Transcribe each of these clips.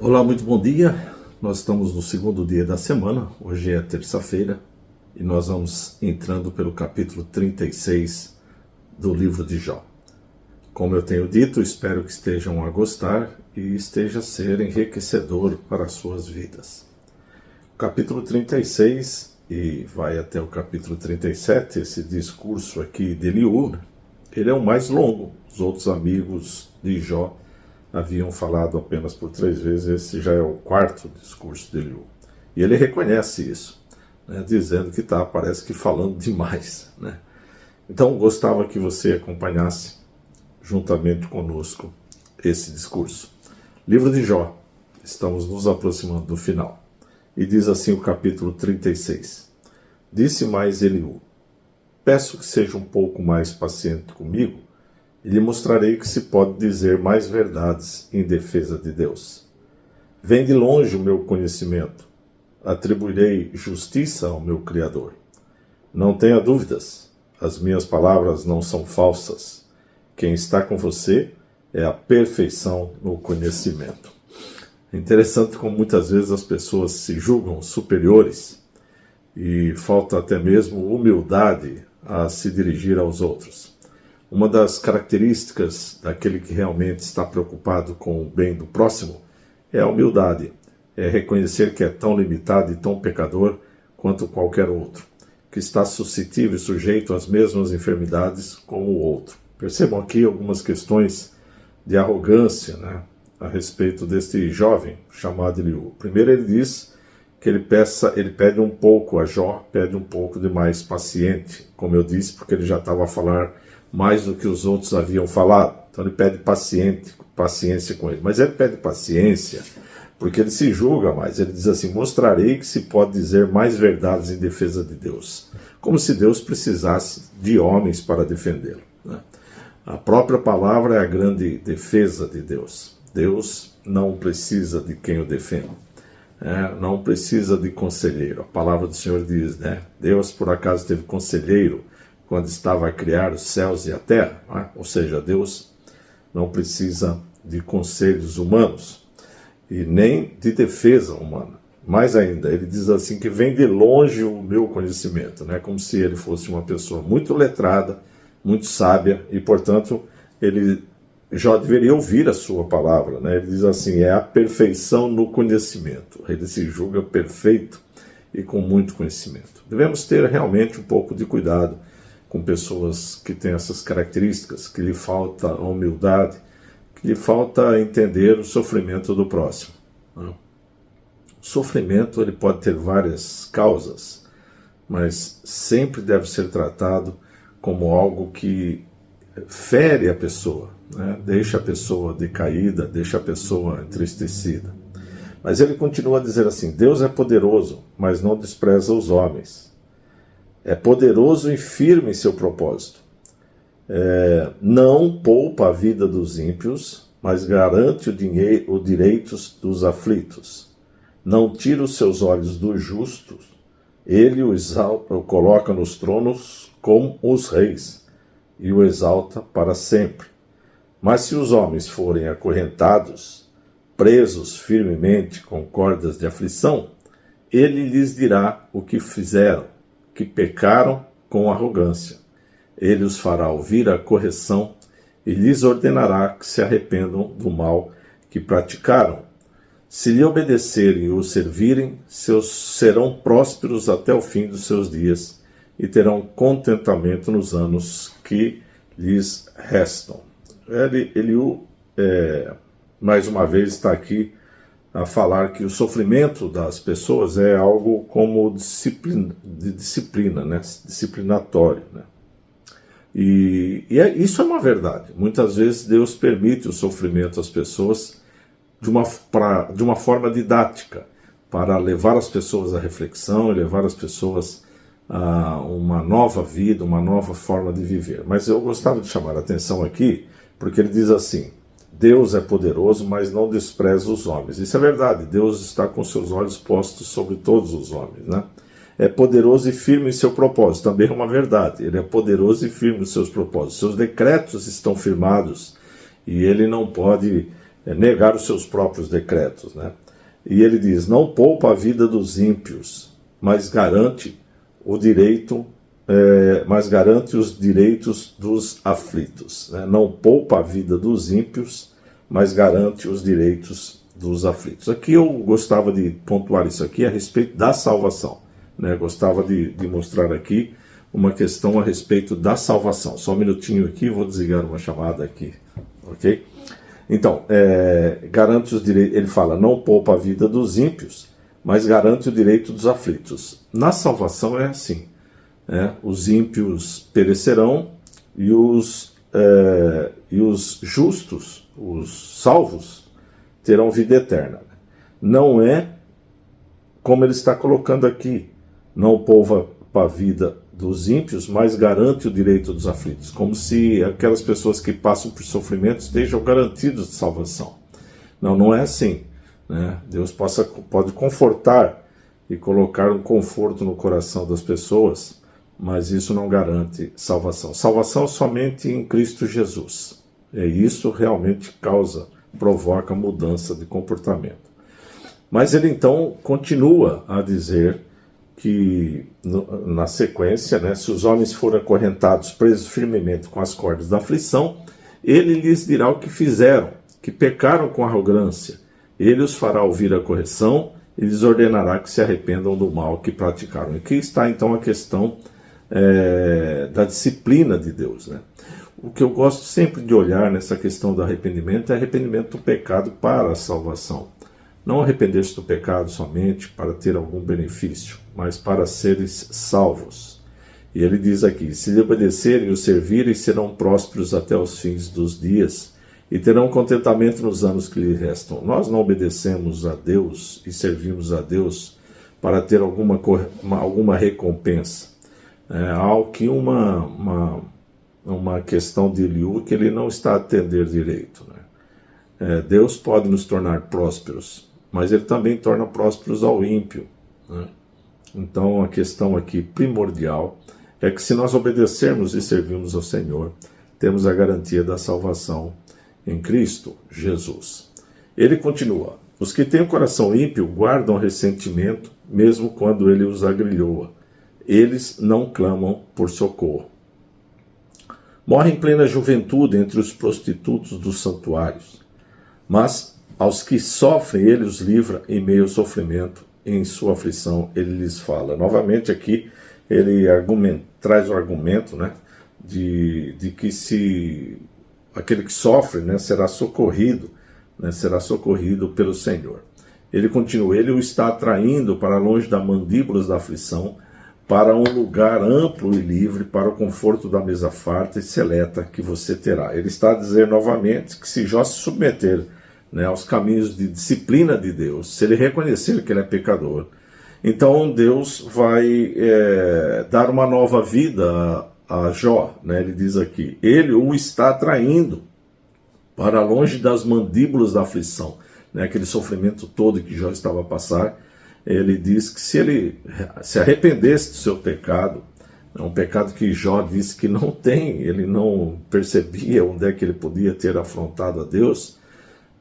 Olá, muito bom dia. Nós estamos no segundo dia da semana, hoje é terça-feira, e nós vamos entrando pelo capítulo 36 do livro de Jó. Como eu tenho dito, espero que estejam a gostar e esteja a ser enriquecedor para as suas vidas. O capítulo 36 e vai até o capítulo 37, esse discurso aqui de Eliú, ele é o mais longo. Os outros amigos de Jó haviam falado apenas por 3 vezes, esse já é o quarto discurso de Eliú. E ele reconhece isso, né, dizendo que parece que falando demais. Né? Então, gostava que você acompanhasse juntamente conosco esse discurso. Livro de Jó, estamos nos aproximando do final. E diz assim o capítulo 36. Disse mais Eliú: peço que seja um pouco mais paciente comigo, e lhe mostrarei que se pode dizer mais verdades em defesa de Deus. Vem de longe o meu conhecimento, atribuirei justiça ao meu Criador. Não tenha dúvidas, as minhas palavras não são falsas. Quem está com você é a perfeição no conhecimento. É interessante como muitas vezes as pessoas se julgam superiores e falta até mesmo humildade a se dirigir aos outros. Uma das características daquele que realmente está preocupado com o bem do próximo é a humildade. É reconhecer que é tão limitado e tão pecador quanto qualquer outro, que está suscetível e sujeito às mesmas enfermidades como o outro. Percebam aqui algumas questões de arrogância, né, a respeito deste jovem chamado Eliú. Primeiro ele diz que ele pede um pouco a Jó, pede um pouco de mais paciente, como eu disse, porque ele já estava a falar mais do que os outros haviam falado. Então ele pede paciência com ele. Mas ele pede paciência porque ele se julga mais. Ele diz assim: mostrarei que se pode dizer mais verdades em defesa de Deus. Como se Deus precisasse de homens para defendê-lo. Né? A própria palavra é a grande defesa de Deus. Deus não precisa de quem o defenda. Não precisa de conselheiro. A palavra do Senhor diz, né? Deus por acaso teve conselheiro quando estava a criar os céus e a terra, né? Ou seja, Deus não precisa de conselhos humanos e nem de defesa humana. Mais ainda, ele diz assim que vem de longe o meu conhecimento, né? Como se ele fosse uma pessoa muito letrada, muito sábia e, portanto, ele já deveria ouvir a sua palavra, né? Ele diz assim, é a perfeição no conhecimento. Ele se julga perfeito e com muito conhecimento. Devemos ter realmente um pouco de cuidado com pessoas que têm essas características, que lhe falta a humildade, que lhe falta entender o sofrimento do próximo. O sofrimento ele pode ter várias causas, mas sempre deve ser tratado como algo que fere a pessoa, né? Deixa a pessoa decaída, deixa a pessoa entristecida. Mas ele continua a dizer assim: Deus é poderoso, mas não despreza os homens. É poderoso e firme em seu propósito. Não poupa a vida dos ímpios, mas garante o direito dos aflitos. Não tira os seus olhos dos justos. Ele o exalta, o coloca nos tronos como os reis, e o exalta para sempre. Mas se os homens forem acorrentados, presos firmemente com cordas de aflição, ele lhes dirá o que fizeram, que pecaram com arrogância. Ele os fará ouvir a correção e lhes ordenará que se arrependam do mal que praticaram. Se lhe obedecerem e o servirem, serão prósperos até o fim dos seus dias e terão contentamento nos anos que lhes restam. Eliú, mais uma vez, está aqui a falar que o sofrimento das pessoas é algo como disciplina, né? Disciplinatório. Né? Isso é uma verdade. Muitas vezes Deus permite o sofrimento às pessoas de uma forma didática, para levar as pessoas à reflexão e levar as pessoas a uma nova vida, uma nova forma de viver. Mas eu gostava de chamar a atenção aqui, porque ele diz assim: Deus é poderoso, mas não despreza os homens. Isso é verdade, Deus está com seus olhos postos sobre todos os homens, né? É poderoso e firme em seu propósito, também é uma verdade. Ele é poderoso e firme em seus propósitos. Seus decretos estão firmados e ele não pode negar os seus próprios decretos, né? E ele diz, não poupa a vida dos ímpios, mas garante o direito, garante os direitos dos aflitos, né? Não poupa a vida dos ímpios, mas garante os direitos dos aflitos. Aqui eu gostava de pontuar isso aqui a respeito da salvação, né? Gostava de mostrar aqui uma questão a respeito da salvação. Só um minutinho aqui, vou desligar uma chamada aqui, ok? Então, garante os direitos, ele fala, não poupa a vida dos ímpios, mas garante o direito dos aflitos. Na salvação é assim, né? Os ímpios perecerão e os justos, os salvos, terão vida eterna. Não é como ele está colocando aqui, não poupa a vida dos ímpios, mas garante o direito dos aflitos, como se aquelas pessoas que passam por sofrimento estejam garantidos de salvação. Não, não é assim, né? Deus pode confortar e colocar um conforto no coração das pessoas, mas isso não garante salvação. Salvação somente em Cristo Jesus. E isso realmente provoca mudança de comportamento. Mas ele então continua a dizer que, na sequência, né, se os homens forem acorrentados, presos firmemente com as cordas da aflição, ele lhes dirá o que fizeram, que pecaram com arrogância. Ele os fará ouvir a correção e lhes ordenará que se arrependam do mal que praticaram. Aqui está então a questão da disciplina de Deus, né? O que eu gosto sempre de olhar nessa questão do arrependimento é arrependimento do pecado para a salvação. Não arrepender-se do pecado somente para ter algum benefício, mas para seres salvos. E ele diz aqui, se lhe obedecerem e o servirem, serão prósperos até os fins dos dias e terão contentamento nos anos que lhe restam. Nós não obedecemos a Deus e servimos a Deus para ter alguma recompensa. Há aqui uma questão de Eliú que ele não está a atender direito, né? Deus pode nos tornar prósperos, mas ele também torna prósperos ao ímpio, né? Então a questão aqui primordial é que se nós obedecermos e servirmos ao Senhor, temos a garantia da salvação em Cristo Jesus. Ele continua, os que têm o coração ímpio guardam ressentimento, mesmo quando ele os agrilhoa. Eles não clamam por socorro. Morre em plena juventude entre os prostitutos dos santuários, mas aos que sofrem ele os livra em meio ao sofrimento, em sua aflição ele lhes fala. Novamente aqui ele traz o argumento, né, de que se aquele que sofre, né, será socorrido pelo Senhor. Ele continua, ele o está atraindo para longe das mandíbulas da aflição, para um lugar amplo e livre, para o conforto da mesa farta e seleta que você terá. Ele está a dizer novamente que se Jó se submeter, né, aos caminhos de disciplina de Deus, se ele reconhecer que ele é pecador, então Deus vai dar uma nova vida a Jó, né? Ele diz aqui, ele o está atraindo para longe das mandíbulas da aflição, né? Aquele sofrimento todo que Jó estava a passar. Ele diz que se ele se arrependesse do seu pecado, um pecado que Jó disse que não tem, ele não percebia onde é que ele podia ter afrontado a Deus,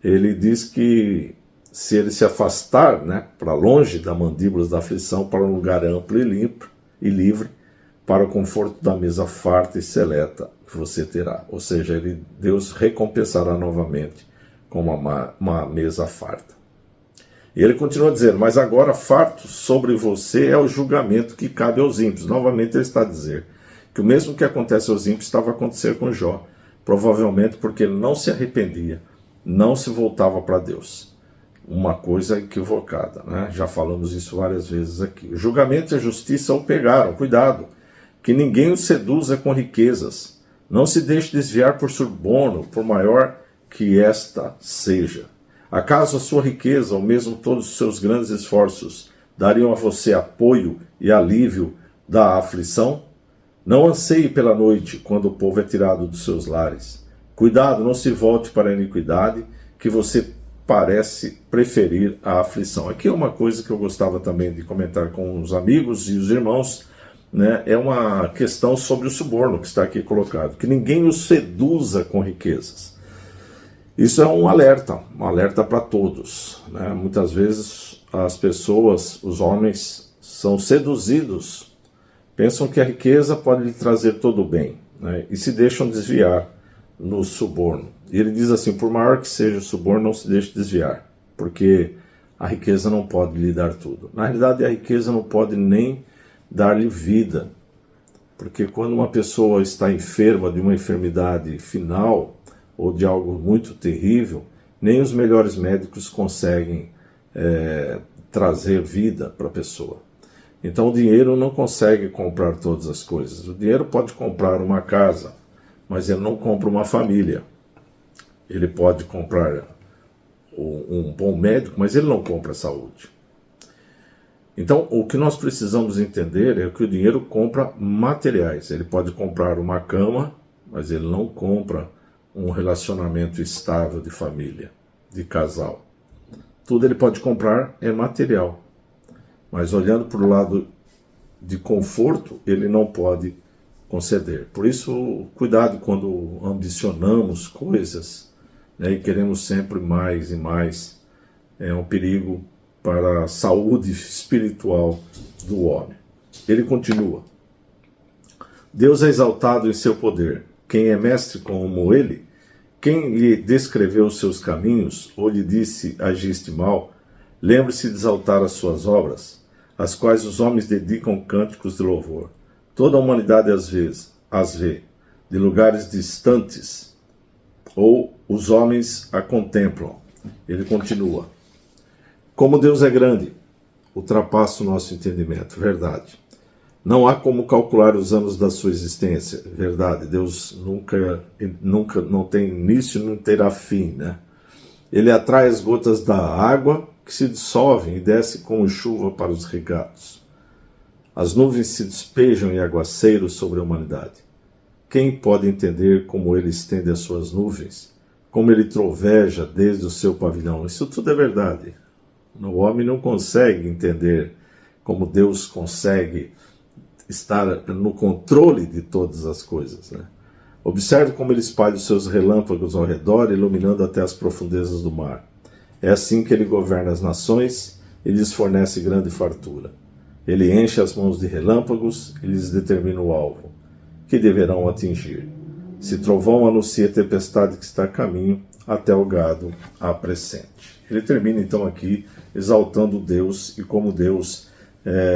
ele diz que se ele se afastar, né, para longe das mandíbulas da aflição, para um lugar amplo e livre, para o conforto da mesa farta e seleta que você terá. Ou seja, Deus recompensará novamente com uma mesa farta. E ele continua dizendo, mas agora farto sobre você é o julgamento que cabe aos ímpios. Novamente ele está a dizer que o mesmo que acontece aos ímpios estava a acontecer com Jó, provavelmente porque ele não se arrependia, não se voltava para Deus. Uma coisa equivocada, né? Já falamos isso várias vezes aqui. O julgamento e a justiça o pegaram, cuidado, que ninguém o seduza com riquezas. Não se deixe desviar por suborno, por maior que esta seja. Acaso a sua riqueza, ou mesmo todos os seus grandes esforços, dariam a você apoio e alívio da aflição? Não anseie pela noite, quando o povo é tirado dos seus lares. Cuidado, não se volte para a iniquidade, que você parece preferir a aflição. Aqui é uma coisa que eu gostava também de comentar com os amigos e os irmãos, né? É uma questão sobre o suborno que está aqui colocado, que ninguém o seduza com riquezas. Isso é um alerta para todos, né? Muitas vezes as pessoas, os homens, são seduzidos, pensam que a riqueza pode lhe trazer todo o bem, né? E se deixam desviar no suborno. E ele diz assim: por maior que seja o suborno, não se deixe desviar, porque a riqueza não pode lhe dar tudo. Na realidade, a riqueza não pode nem dar-lhe vida, porque quando uma pessoa está enferma de uma enfermidade final ou de algo muito terrível, nem os melhores médicos conseguem trazer vida para a pessoa. Então o dinheiro não consegue comprar todas as coisas. O dinheiro pode comprar uma casa, mas ele não compra uma família. Ele pode comprar um bom médico, mas ele não compra saúde. Então, o que nós precisamos entender é que o dinheiro compra materiais. Ele pode comprar uma cama, mas ele não compra um relacionamento estável de família, de casal. Tudo ele pode comprar é material. Mas olhando para o lado de conforto, ele não pode conceder. Por isso, cuidado quando ambicionamos coisas, né, e queremos sempre mais e mais. É um perigo para a saúde espiritual do homem. Ele continua: Deus é exaltado em seu poder. Quem é mestre como ele? Quem lhe descreveu os seus caminhos, ou lhe disse, agiste mal? Lembre-se de exaltar as suas obras, as quais os homens dedicam cânticos de louvor. Toda a humanidade as vê, de lugares distantes, ou os homens a contemplam. Ele continua: como Deus é grande, ultrapassa o nosso entendimento. Verdade. Não há como calcular os anos da sua existência. Verdade. Deus nunca não tem início, não terá fim, né? Ele atrai as gotas da água que se dissolvem e desce como chuva para os regatos. As nuvens se despejam em aguaceiros sobre a humanidade. Quem pode entender como ele estende as suas nuvens? Como ele troveja desde o seu pavilhão? Isso tudo é verdade. O homem não consegue entender como Deus consegue estar no controle de todas as coisas, né? Observe como ele espalha os seus relâmpagos ao redor, iluminando até as profundezas do mar. É assim que ele governa as nações e lhes fornece grande fartura. Ele enche as mãos de relâmpagos e lhes determina o alvo, que deverão atingir. Se trovão anuncia tempestade que está a caminho, até o gado a presente. Ele termina então aqui exaltando Deus e como Deus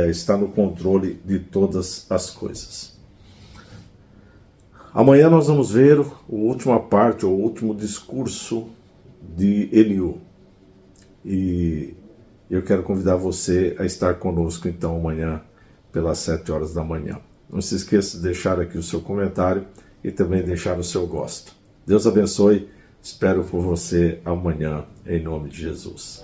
está no controle de todas as coisas. Amanhã nós vamos ver a última parte, ou o último discurso de Eliú. E eu quero convidar você a estar conosco então amanhã pelas 7 horas da manhã. Não se esqueça de deixar aqui o seu comentário e também deixar o seu gosto. Deus abençoe. Espero por você amanhã, em nome de Jesus.